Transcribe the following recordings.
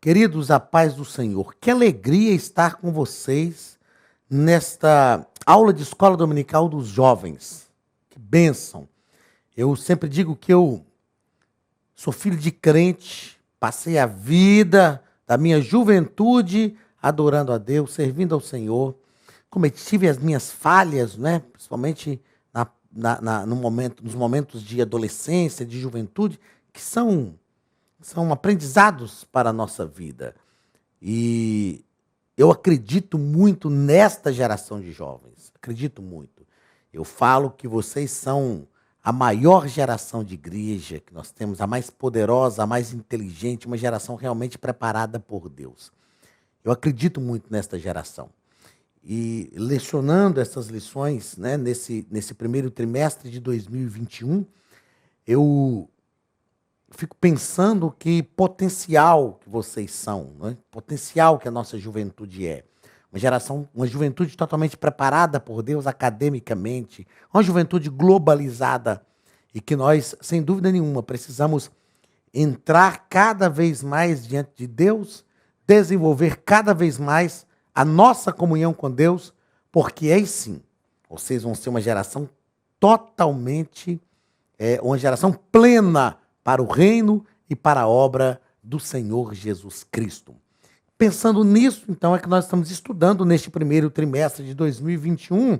Queridos, a paz do Senhor. Que alegria estar com vocês nesta aula de escola dominical dos jovens. Que bênção. Eu sempre digo que eu sou filho de crente, passei a vida da minha juventude adorando a Deus, servindo ao Senhor. Tive as minhas falhas, né? Principalmente nos momentos de adolescência, de juventude, que são aprendizados para a nossa vida. E eu acredito muito nesta geração de jovens. Acredito muito. Eu falo que vocês são a maior geração de igreja que nós temos, a mais poderosa, a mais inteligente, uma geração realmente preparada por Deus. Eu acredito muito nesta geração. E lecionando essas lições, né, nesse primeiro trimestre de 2021, eu fico pensando que potencial que vocês são, né? Potencial que a nossa juventude é. Uma juventude totalmente preparada por Deus academicamente, uma juventude globalizada e que nós, sem dúvida nenhuma, precisamos entrar cada vez mais diante de Deus, desenvolver cada vez mais a nossa comunhão com Deus, porque aí sim, vocês vão ser uma geração totalmente, uma geração plena para o reino e para a obra do Senhor Jesus Cristo. Pensando nisso, então, é que nós estamos estudando neste primeiro trimestre de 2021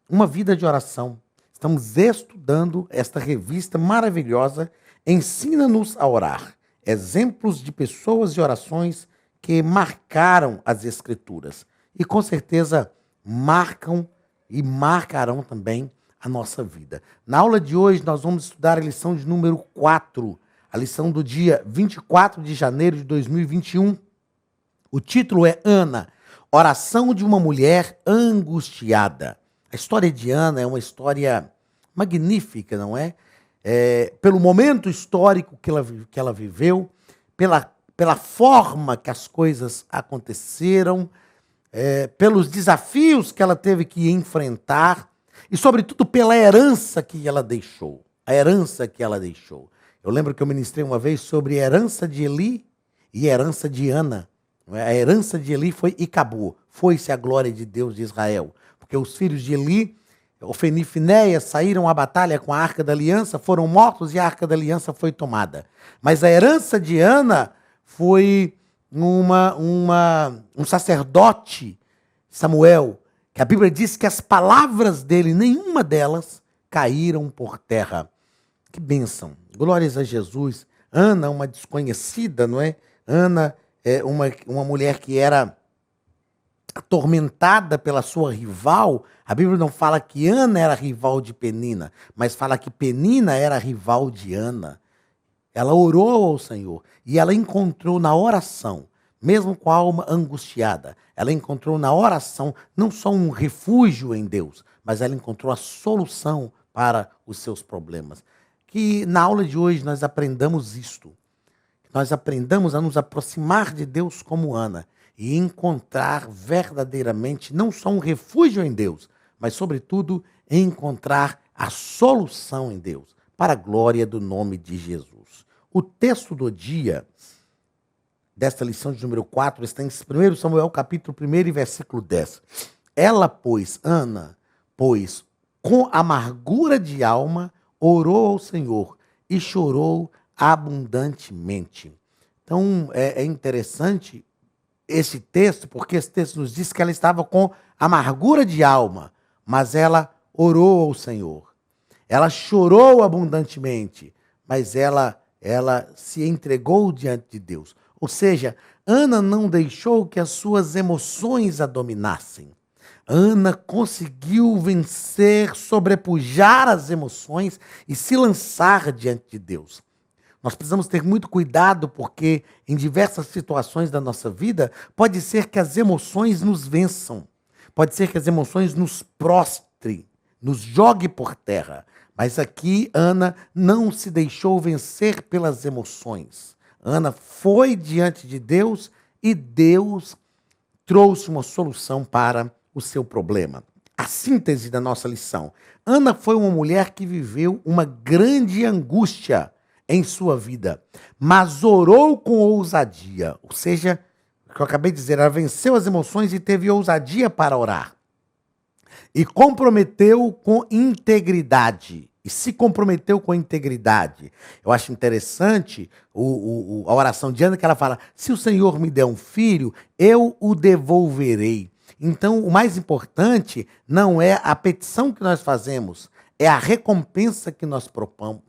uma vida de oração. Estamos estudando esta revista maravilhosa, Ensina-nos a Orar. Exemplos de pessoas e orações que marcaram as Escrituras. E com certeza marcam e marcarão também a nossa vida. Na aula de hoje nós vamos estudar a lição de número 4, a lição do dia 24 de janeiro de 2021. O título é Ana, oração de uma mulher angustiada. A história de Ana é uma história magnífica, não é? Pelo momento histórico que ela viveu, pela forma que as coisas aconteceram, pelos desafios que ela teve que enfrentar e, sobretudo, pela herança que ela deixou. A herança que ela deixou. Eu lembro que eu ministrei uma vez sobre a herança de Eli e a herança de Ana. A herança de Eli foi e acabou. Foi-se a glória de Deus de Israel. Porque os filhos de Eli, Ofni e Finéias, saíram à batalha com a Arca da Aliança, foram mortos e a Arca da Aliança foi tomada. Mas a herança de Ana foi um sacerdote, Samuel, que a Bíblia diz que as palavras dele, nenhuma delas, caíram por terra. Que bênção. Glórias a Jesus. Ana, uma desconhecida, não é? Ana é uma mulher que era atormentada pela sua rival. A Bíblia não fala que Ana era rival de Penina, mas fala que Penina era rival de Ana. Ela orou ao Senhor e ela encontrou na oração, mesmo com a alma angustiada, ela encontrou na oração não só um refúgio em Deus, mas ela encontrou a solução para os seus problemas. Que na aula de hoje nós aprendamos isto. Nós aprendamos a nos aproximar de Deus como Ana e encontrar verdadeiramente não só um refúgio em Deus, mas sobretudo encontrar a solução em Deus, para a glória do nome de Jesus. O texto do dia desta lição de número 4 está em 1 Samuel capítulo 1 e versículo 10. Ela, pois, Ana, com amargura de alma, orou ao Senhor e chorou abundantemente. Então, é interessante esse texto, porque esse texto nos diz que ela estava com amargura de alma, mas ela orou ao Senhor. Ela chorou abundantemente, mas ela se entregou diante de Deus. Ou seja, Ana não deixou que as suas emoções a dominassem. Ana conseguiu vencer, sobrepujar as emoções e se lançar diante de Deus. Nós precisamos ter muito cuidado porque em diversas situações da nossa vida pode ser que as emoções nos vençam. Pode ser que as emoções nos prostrem, nos jogue por terra. Mas aqui Ana não se deixou vencer pelas emoções. Ana foi diante de Deus e Deus trouxe uma solução para o seu problema. A síntese da nossa lição. Ana foi uma mulher que viveu uma grande angústia em sua vida, mas orou com ousadia. Ou seja, o que eu acabei de dizer, ela venceu as emoções e teve ousadia para orar. E comprometeu com integridade. E se comprometeu com integridade. Eu acho interessante a oração de Ana, que ela fala: se o Senhor me der um filho, eu o devolverei. Então, o mais importante não é a petição que nós fazemos, é a recompensa que nós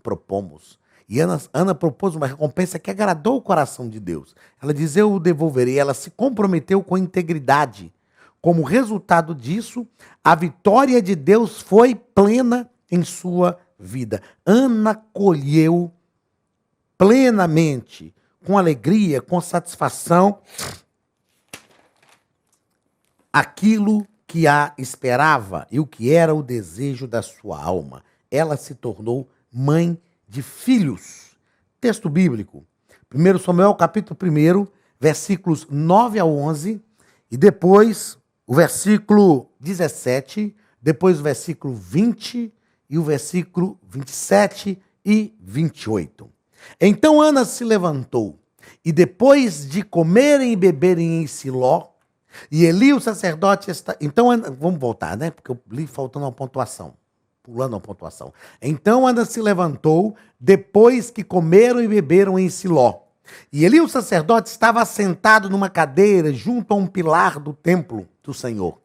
propomos. E Ana propôs uma recompensa que agradou o coração de Deus. Ela diz: eu o devolverei. Ela se comprometeu com integridade. Como resultado disso, a vitória de Deus foi plena em sua vida. Ana colheu plenamente, com alegria, com satisfação, aquilo que a esperava e o que era o desejo da sua alma. Ela se tornou mãe de filhos. Texto bíblico, 1 Samuel capítulo 1, versículos 9 a 11, e depois o versículo 17, depois o versículo 20 e o versículo 27 e 28. Então Ana se levantou, e depois de comerem e beberem em Siló, e Eli, o sacerdote, Então, vamos voltar, né? Porque eu li faltando uma pontuação. Pulando uma pontuação. Então Ana se levantou, depois que comeram e beberam em Siló. E Eli, o sacerdote, estava sentado numa cadeira junto a um pilar do templo do Senhor.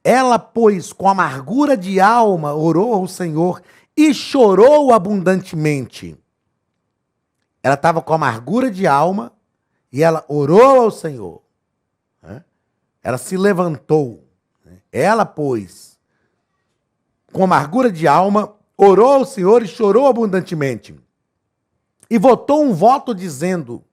Ela, pois, com amargura de alma, orou ao Senhor e chorou abundantemente. Ela estava com amargura de alma e ela orou ao Senhor. Ela se levantou. Ela, pois, com amargura de alma, orou ao Senhor e chorou abundantemente. E votou um voto dizendo: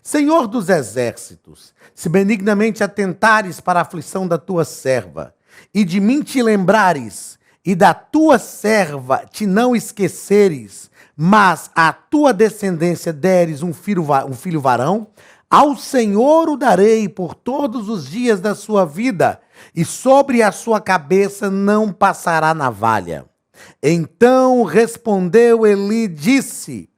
Senhor dos exércitos, se benignamente atentares para a aflição da tua serva, e de mim te lembrares, e da tua serva te não esqueceres, mas à tua descendência deres um filho varão, ao Senhor o darei por todos os dias da sua vida, e sobre a sua cabeça não passará navalha. Então respondeu Eli e disse: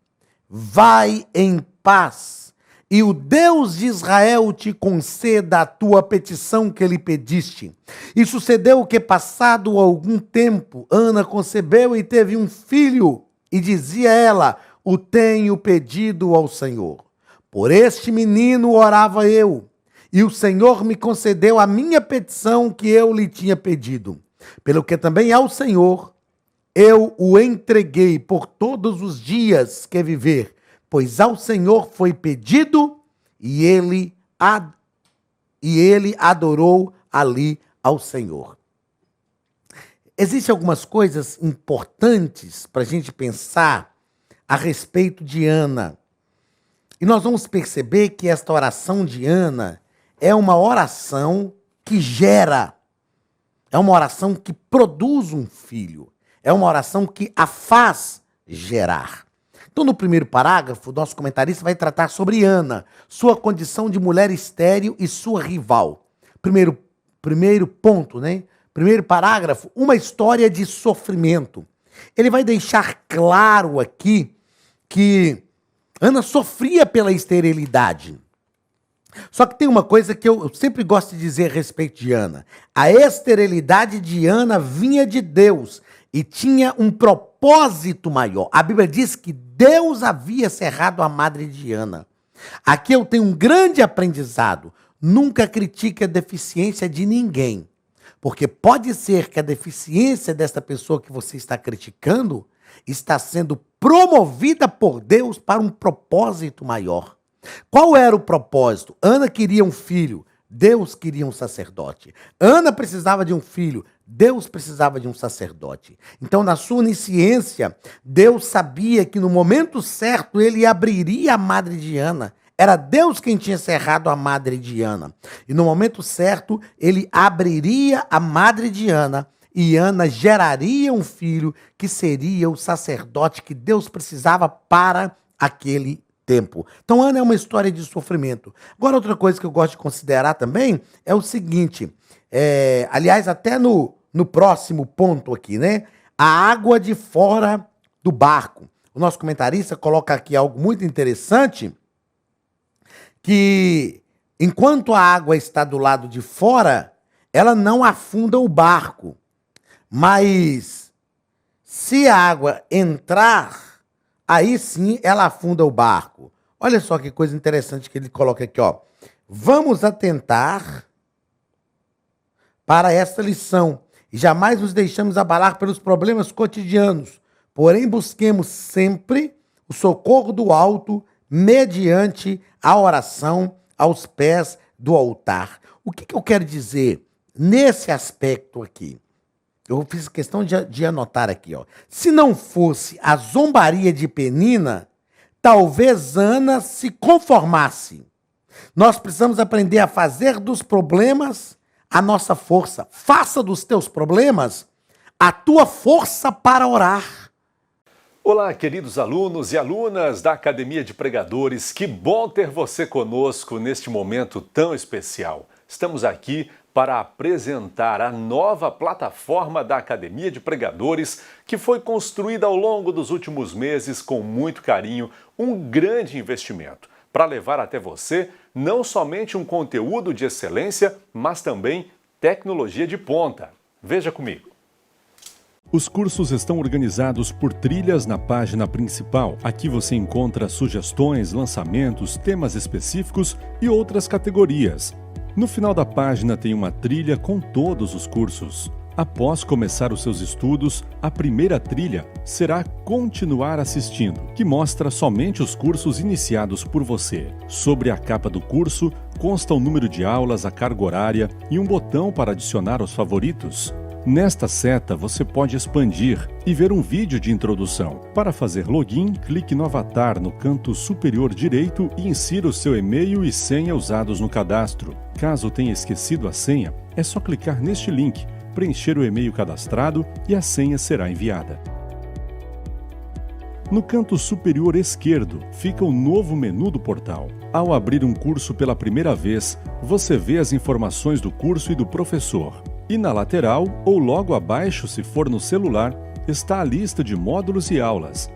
vai em paz, e o Deus de Israel te conceda a tua petição que lhe pediste. E sucedeu que, passado algum tempo, Ana concebeu e teve um filho, e dizia ela: o tenho pedido ao Senhor. Por este menino orava eu, e o Senhor me concedeu a minha petição que eu lhe tinha pedido. Pelo que também ao Senhor eu o entreguei por todos os dias que viver, pois ao Senhor foi pedido, e ele adorou ali ao Senhor. Existem algumas coisas importantes para a gente pensar a respeito de Ana. E nós vamos perceber que esta oração de Ana é uma oração que gera, é uma oração que produz um filho, é uma oração que a faz gerar. Então, no primeiro parágrafo, o nosso comentarista vai tratar sobre Ana, sua condição de mulher estéril e sua rival. Primeiro ponto, né? Primeiro parágrafo, uma história de sofrimento. Ele vai deixar claro aqui que Ana sofria pela esterilidade. Só que tem uma coisa que eu sempre gosto de dizer a respeito de Ana. A esterilidade de Ana vinha de Deus e tinha um propósito maior. A Bíblia diz que Deus havia cerrado a madre de Ana. Aqui eu tenho um grande aprendizado. Nunca critique a deficiência de ninguém. Porque pode ser que a deficiência desta pessoa que você está criticando está sendo promovida por Deus para um propósito maior. Qual era o propósito? Ana queria um filho, Deus queria um sacerdote. Ana precisava de um filho, Deus precisava de um sacerdote. Então, na sua onisciência, Deus sabia que no momento certo ele abriria a madre de Ana. Era Deus quem tinha cerrado a madre de Ana. E no momento certo, ele abriria a madre de Ana, e Ana geraria um filho que seria o sacerdote que Deus precisava para aquele tempo. Então, Ana é uma história de sofrimento. Agora, outra coisa que eu gosto de considerar também é o seguinte, aliás, até no próximo ponto aqui, né? A água de fora do barco. o nosso comentarista coloca aqui algo muito interessante, que enquanto a água está do lado de fora, ela não afunda o barco. Mas se a água entrar, aí sim ela afunda o barco. Olha só que coisa interessante que ele coloca aqui, ó. Vamos atentar para esta lição e jamais nos deixamos abalar pelos problemas cotidianos, porém busquemos sempre o socorro do alto mediante a oração aos pés do altar. O que eu quero dizer nesse aspecto aqui? Eu fiz questão de anotar aqui, ó. Se não fosse a zombaria de Penina, talvez Ana se conformasse. Nós precisamos aprender a fazer dos problemas a nossa força. Faça dos teus problemas a tua força para orar. Olá, queridos alunos e alunas da Academia de Pregadores. Que bom ter você conosco neste momento tão especial. Estamos aqui para apresentar a nova plataforma da Academia de Pregadores, que foi construída ao longo dos últimos meses com muito carinho, um grande investimento, para levar até você não somente um conteúdo de excelência, mas também tecnologia de ponta. Veja comigo. Os cursos estão organizados por trilhas na página principal. Aqui você encontra sugestões, lançamentos, temas específicos e outras categorias. No final da página tem uma trilha com todos os cursos. Após começar os seus estudos, a primeira trilha será Continuar assistindo, que mostra somente os cursos iniciados por você. Sobre a capa do curso, consta o número de aulas, a carga horária e um botão para adicionar aos favoritos. Nesta seta, você pode expandir e ver um vídeo de introdução. Para fazer login, clique no avatar no canto superior direito e insira o seu e-mail e senha usados no cadastro. Caso tenha esquecido a senha, é só clicar neste link, preencher o e-mail cadastrado e a senha será enviada. No canto superior esquerdo fica o novo menu do portal. Ao abrir um curso pela primeira vez, você vê as informações do curso e do professor. E na lateral, ou logo abaixo se for no celular, está a lista de módulos e aulas.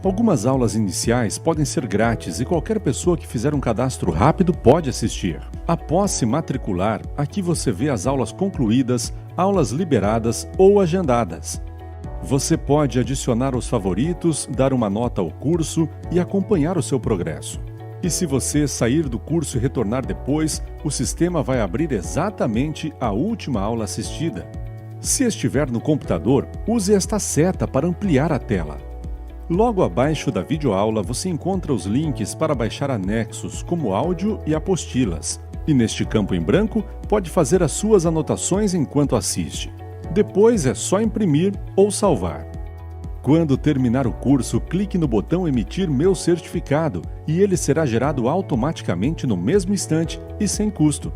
Algumas aulas iniciais podem ser grátis e qualquer pessoa que fizer um cadastro rápido pode assistir. Após se matricular, aqui você vê as aulas concluídas, aulas liberadas ou agendadas. Você pode adicionar os favoritos, dar uma nota ao curso e acompanhar o seu progresso. E se você sair do curso e retornar depois, o sistema vai abrir exatamente a última aula assistida. Se estiver no computador, use esta seta para ampliar a tela. Logo abaixo da videoaula você encontra os links para baixar anexos, como áudio e apostilas. E neste campo em branco, pode fazer as suas anotações enquanto assiste. Depois é só imprimir ou salvar. Quando terminar o curso, clique no botão Emitir meu certificado e ele será gerado automaticamente no mesmo instante e sem custo.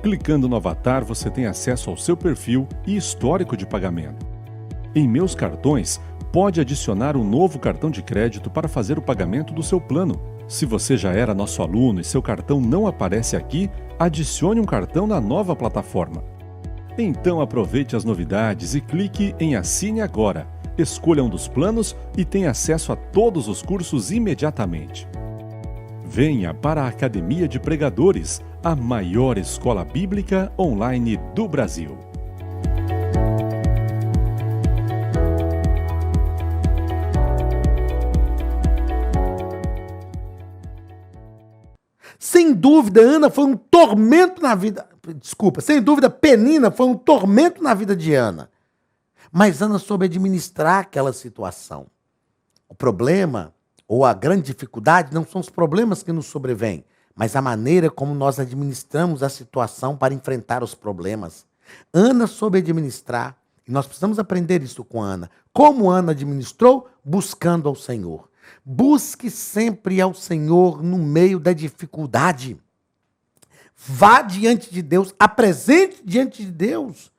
Clicando no avatar, você tem acesso ao seu perfil e histórico de pagamento. Em Meus Cartões, pode adicionar um novo cartão de crédito para fazer o pagamento do seu plano. Se você já era nosso aluno e seu cartão não aparece aqui, adicione um cartão na nova plataforma. Então aproveite as novidades e clique em Assine Agora. Escolha um dos planos e tenha acesso a todos os cursos imediatamente. Venha para a Academia de Pregadores, a maior escola bíblica online do Brasil. Sem dúvida, Ana foi um tormento na vida... Desculpa, sem dúvida, Penina foi um tormento na vida de Ana. Mas Ana soube administrar aquela situação. O problema, ou a grande dificuldade, não são os problemas que nos sobrevêm, mas a maneira como nós administramos a situação para enfrentar os problemas. Ana soube administrar, e nós precisamos aprender isso com Ana. Como Ana administrou? Buscando ao Senhor. Busque sempre ao Senhor no meio da dificuldade. Vá diante de Deus, apresente diante de Deus,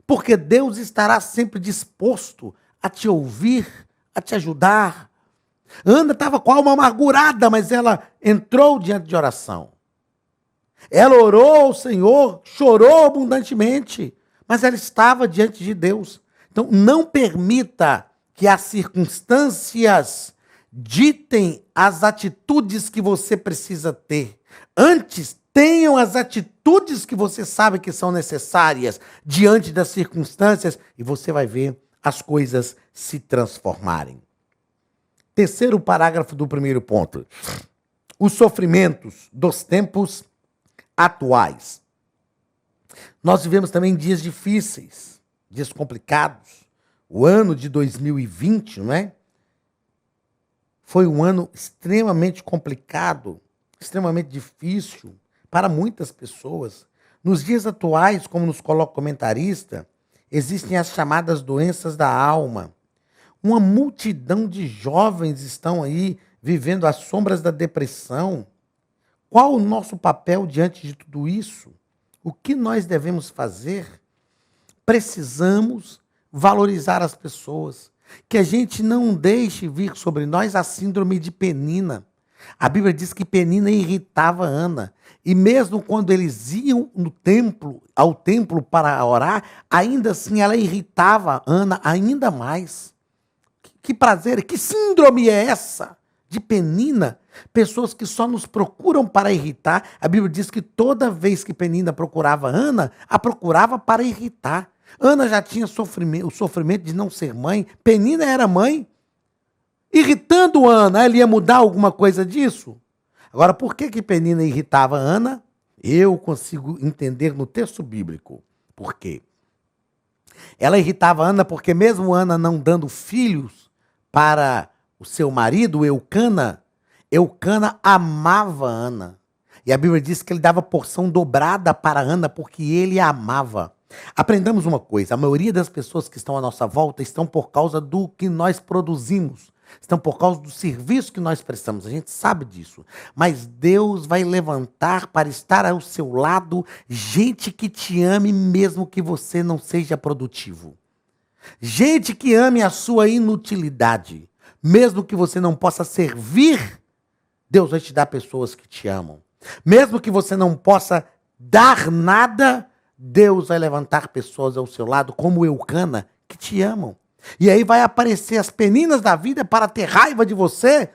porque Deus estará sempre disposto a te ouvir, a te ajudar. Ana estava com a alma amargurada, mas ela entrou diante de oração. Ela orou ao Senhor, chorou abundantemente, mas ela estava diante de Deus. Então, não permita que as circunstâncias ditem as atitudes que você precisa ter. Antes, tenham as atitudes que você sabe que são necessárias diante das circunstâncias e você vai ver as coisas se transformarem. Terceiro parágrafo do primeiro ponto. Os sofrimentos dos tempos atuais. Nós vivemos também dias difíceis, dias complicados. O ano de 2020, não é? Foi um ano extremamente complicado, extremamente difícil para muitas pessoas. Nos dias atuais, como nos coloca o comentarista, existem as chamadas doenças da alma. Uma multidão de jovens estão aí vivendo às sombras da depressão. Qual o nosso papel diante de tudo isso? O que nós devemos fazer? Precisamos valorizar as pessoas. Que a gente não deixe vir sobre nós a síndrome de Penina. A Bíblia diz que Penina irritava Ana. E mesmo quando eles iam ao templo para orar, ainda assim ela irritava Ana ainda mais. Que prazer, que síndrome é essa de Penina? Pessoas que só nos procuram para irritar. A Bíblia diz que toda vez que Penina procurava Ana, a procurava para irritar. Ana já tinha o sofrimento de não ser mãe. Penina era mãe. Irritando Ana, ela ia mudar alguma coisa disso? Agora, por que Penina irritava Ana? Eu consigo entender no texto bíblico. Por quê? Ela irritava Ana porque mesmo Ana não dando filhos para o seu marido, Eucana amava Ana. E a Bíblia diz que ele dava porção dobrada para Ana porque ele a amava. Aprendamos uma coisa, a maioria das pessoas que estão à nossa volta estão por causa do que nós produzimos, estão por causa do serviço que nós prestamos, a gente sabe disso. Mas Deus vai levantar para estar ao seu lado gente que te ame mesmo que você não seja produtivo. Gente que ame a sua inutilidade, mesmo que você não possa servir, Deus vai te dar pessoas que te amam. Mesmo que você não possa dar nada, Deus vai levantar pessoas ao seu lado, como Eucana, que te amam. E aí vai aparecer as peninas da vida para ter raiva de você.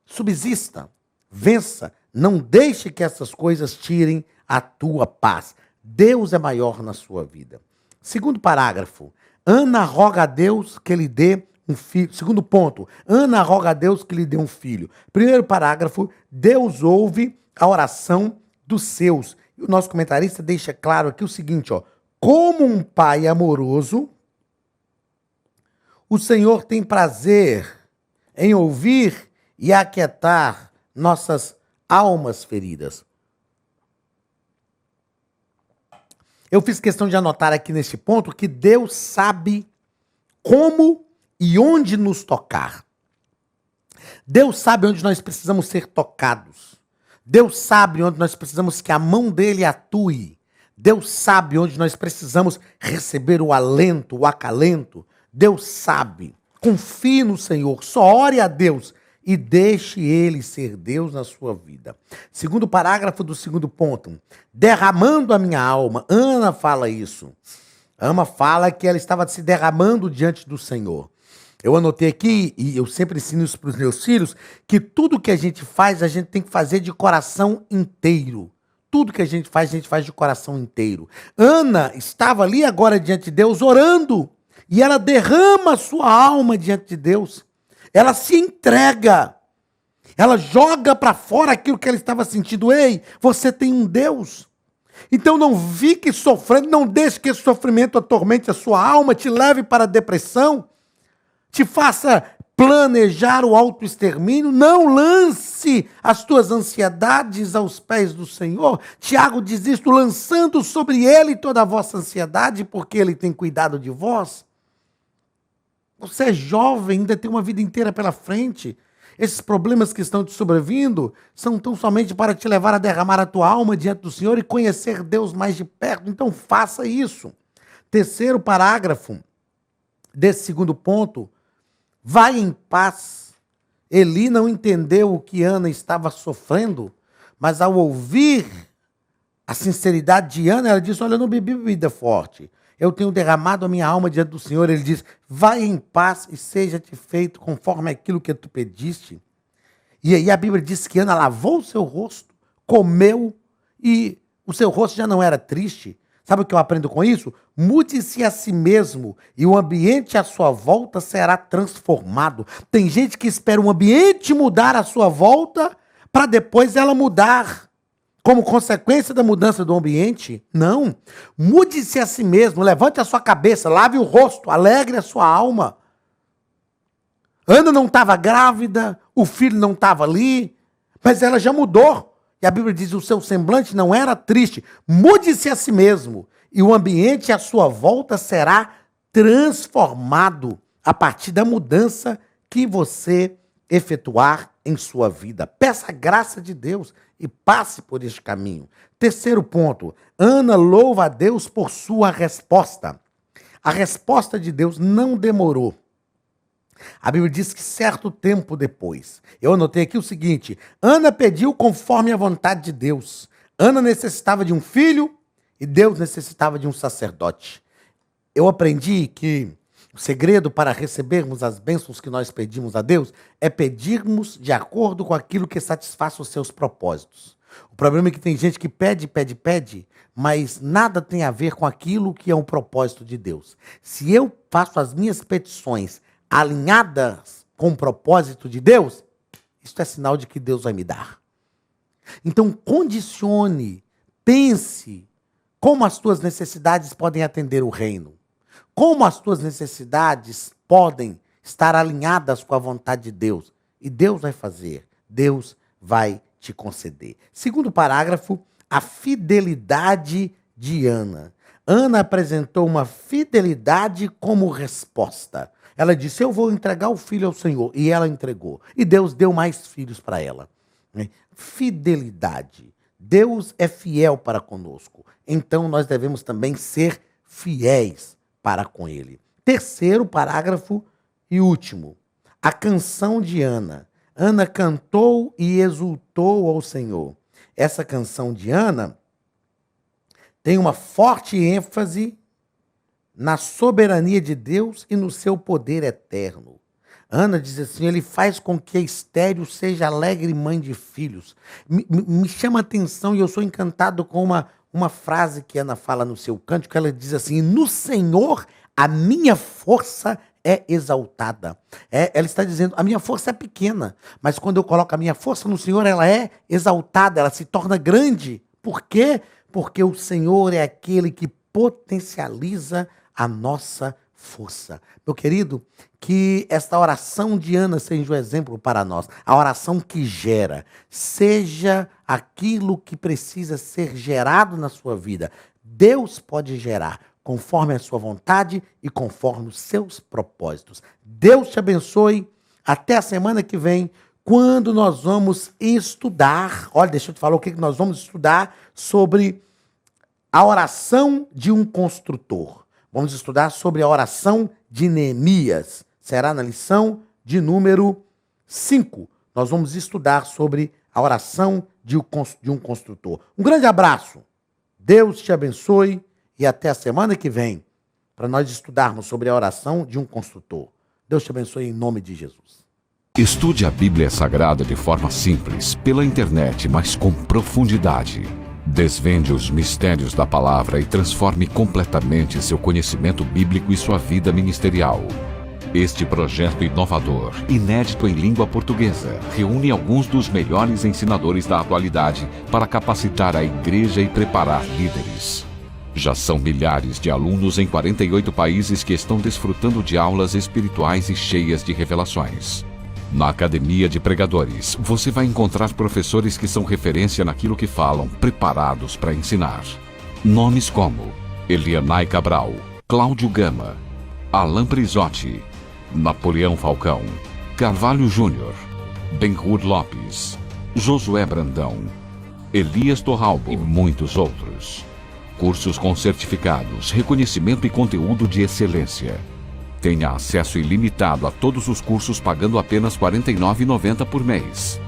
Subsista, vença, não deixe que essas coisas tirem a tua paz. Deus é maior na sua vida. Segundo parágrafo, Ana roga a Deus que lhe dê um filho. Segundo ponto, Ana roga a Deus que lhe dê um filho. Primeiro parágrafo, Deus ouve a oração dos seus. E o nosso comentarista deixa claro aqui o seguinte, ó. Como um pai amoroso, o Senhor tem prazer em ouvir e aquietar nossas almas feridas. Eu fiz questão de anotar aqui nesse ponto que Deus sabe como e onde nos tocar. Deus sabe onde nós precisamos ser tocados. Deus sabe onde nós precisamos que a mão dele atue. Deus sabe onde nós precisamos receber o alento, o acalento. Deus sabe. Confie no Senhor, só ore a Deus e deixe ele ser Deus na sua vida. Segundo parágrafo do segundo ponto. Derramando a minha alma. Ana fala isso. Ana fala que ela estava se derramando diante do Senhor. Eu anotei aqui, e eu sempre ensino isso para os meus filhos, que tudo que a gente faz, a gente tem que fazer de coração inteiro. Tudo que a gente faz de coração inteiro. Ana estava ali agora diante de Deus orando. E ela derrama a sua alma diante de Deus. Ela se entrega. Ela joga para fora aquilo que ela estava sentindo. Ei, você tem um Deus. Então não fique sofrendo, não deixe que esse sofrimento atormente a sua alma, te leve para a depressão, te faça planejar o autoextermínio. Não lance as tuas ansiedades aos pés do Senhor. Tiago diz isto, lançando sobre ele toda a vossa ansiedade, porque ele tem cuidado de vós. Você é jovem, ainda tem uma vida inteira pela frente. Esses problemas que estão te sobrevindo são tão somente para te levar a derramar a tua alma diante do Senhor e conhecer Deus mais de perto. Então faça isso. Terceiro parágrafo desse segundo ponto. Vai em paz. Eli não entendeu o que Ana estava sofrendo, mas ao ouvir a sinceridade de Ana, ela disse, olha, eu não bebi bebida forte. eu tenho derramado a minha alma diante do Senhor. Ele diz, vai em paz e seja-te feito conforme aquilo que tu pediste. E aí a Bíblia diz que Ana lavou o seu rosto, comeu e o seu rosto já não era triste. Sabe o que eu aprendo com isso? Mude-se a si mesmo e o ambiente à sua volta será transformado. Tem gente que espera o ambiente mudar à sua volta para depois ela mudar. Como consequência da mudança do ambiente? Não. Mude-se a si mesmo, levante a sua cabeça, lave o rosto, alegre a sua alma. Ana não estava grávida, o filho não estava ali, mas ela já mudou. E a Bíblia diz que o seu semblante não era triste. Mude-se a si mesmo e o ambiente à sua volta será transformado a partir da mudança que você efetuar em sua vida. Peça a graça de Deus e passe por este caminho. Terceiro ponto, Ana louva a Deus por sua resposta. A resposta de Deus não demorou. A Bíblia diz que certo tempo depois, eu anotei aqui o seguinte, Ana pediu conforme a vontade de Deus. Ana necessitava de um filho e Deus necessitava de um sacerdote. Eu aprendi que o segredo para recebermos as bênçãos que nós pedimos a Deus é pedirmos de acordo com aquilo que satisfaça os seus propósitos. O problema é que tem gente que pede, mas nada tem a ver com aquilo que é um propósito de Deus. Se eu faço as minhas petições alinhadas com o propósito de Deus, isso é sinal de que Deus vai me dar. Então, condicione, pense como as tuas necessidades podem atender o reino. Como as tuas necessidades podem estar alinhadas com a vontade de Deus. E Deus vai fazer, Deus vai te conceder. Segundo parágrafo, a fidelidade de Ana. Ana apresentou uma fidelidade como resposta. Ela disse, eu vou entregar o filho ao Senhor. E ela entregou. E Deus deu mais filhos para ela. Fidelidade. Deus é fiel para conosco. Então nós devemos também ser fiéis para com ele. Terceiro parágrafo e último. A canção de Ana. Ana cantou e exultou ao Senhor. Essa canção de Ana tem uma forte ênfase na soberania de Deus e no seu poder eterno. Ana diz assim, ele faz com que a estéril seja alegre mãe de filhos. Me chama a atenção e eu sou encantado com uma frase que Ana fala no seu cântico, ela diz assim, no Senhor a minha força é exaltada. Ela está dizendo, a minha força é pequena, mas quando eu coloco a minha força no Senhor, ela é exaltada, ela se torna grande. Por quê? Porque o Senhor é aquele que potencializa a nossa força. Meu querido, que esta oração de Ana seja um exemplo para nós. A oração que gera, seja aquilo que precisa ser gerado na sua vida. Deus pode gerar conforme a sua vontade e conforme os seus propósitos. Deus te abençoe. Até a semana que vem, quando nós vamos estudar. Olha, deixa eu te falar o que nós vamos estudar sobre a oração de um construtor. Vamos estudar sobre a oração de Neemias. Será na lição de número 5. Nós vamos estudar sobre a oração de um construtor. Um grande abraço. Deus te abençoe e até a semana que vem para nós estudarmos sobre a oração de um construtor. Deus te abençoe em nome de Jesus. Estude a Bíblia Sagrada de forma simples, pela internet, mas com profundidade. Desvende os mistérios da palavra e transforme completamente seu conhecimento bíblico e sua vida ministerial. Este projeto inovador, inédito em língua portuguesa, reúne alguns dos melhores ensinadores da atualidade para capacitar a igreja e preparar líderes. Já são milhares de alunos em 48 países que estão desfrutando de aulas espirituais e cheias de revelações. Na Academia de Pregadores, você vai encontrar professores que são referência naquilo que falam, preparados para ensinar. Nomes como Elianai Cabral, Cláudio Gama, Alain Prisotti, Napoleão Falcão, Carvalho Júnior, Benhur Lopes, Josué Brandão, Elias Torralbo e muitos outros. Cursos com certificados, reconhecimento e conteúdo de excelência. Tenha acesso ilimitado a todos os cursos pagando apenas R$ 49,90 por mês.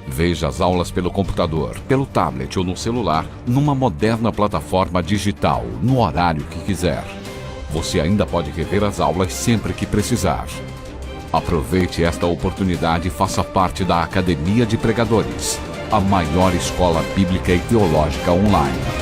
Veja as aulas pelo computador, pelo tablet ou no celular, numa moderna plataforma digital, no horário que quiser. Você ainda pode rever as aulas sempre que precisar. Aproveite esta oportunidade e faça parte da Academia de Pregadores, a maior escola bíblica e teológica online.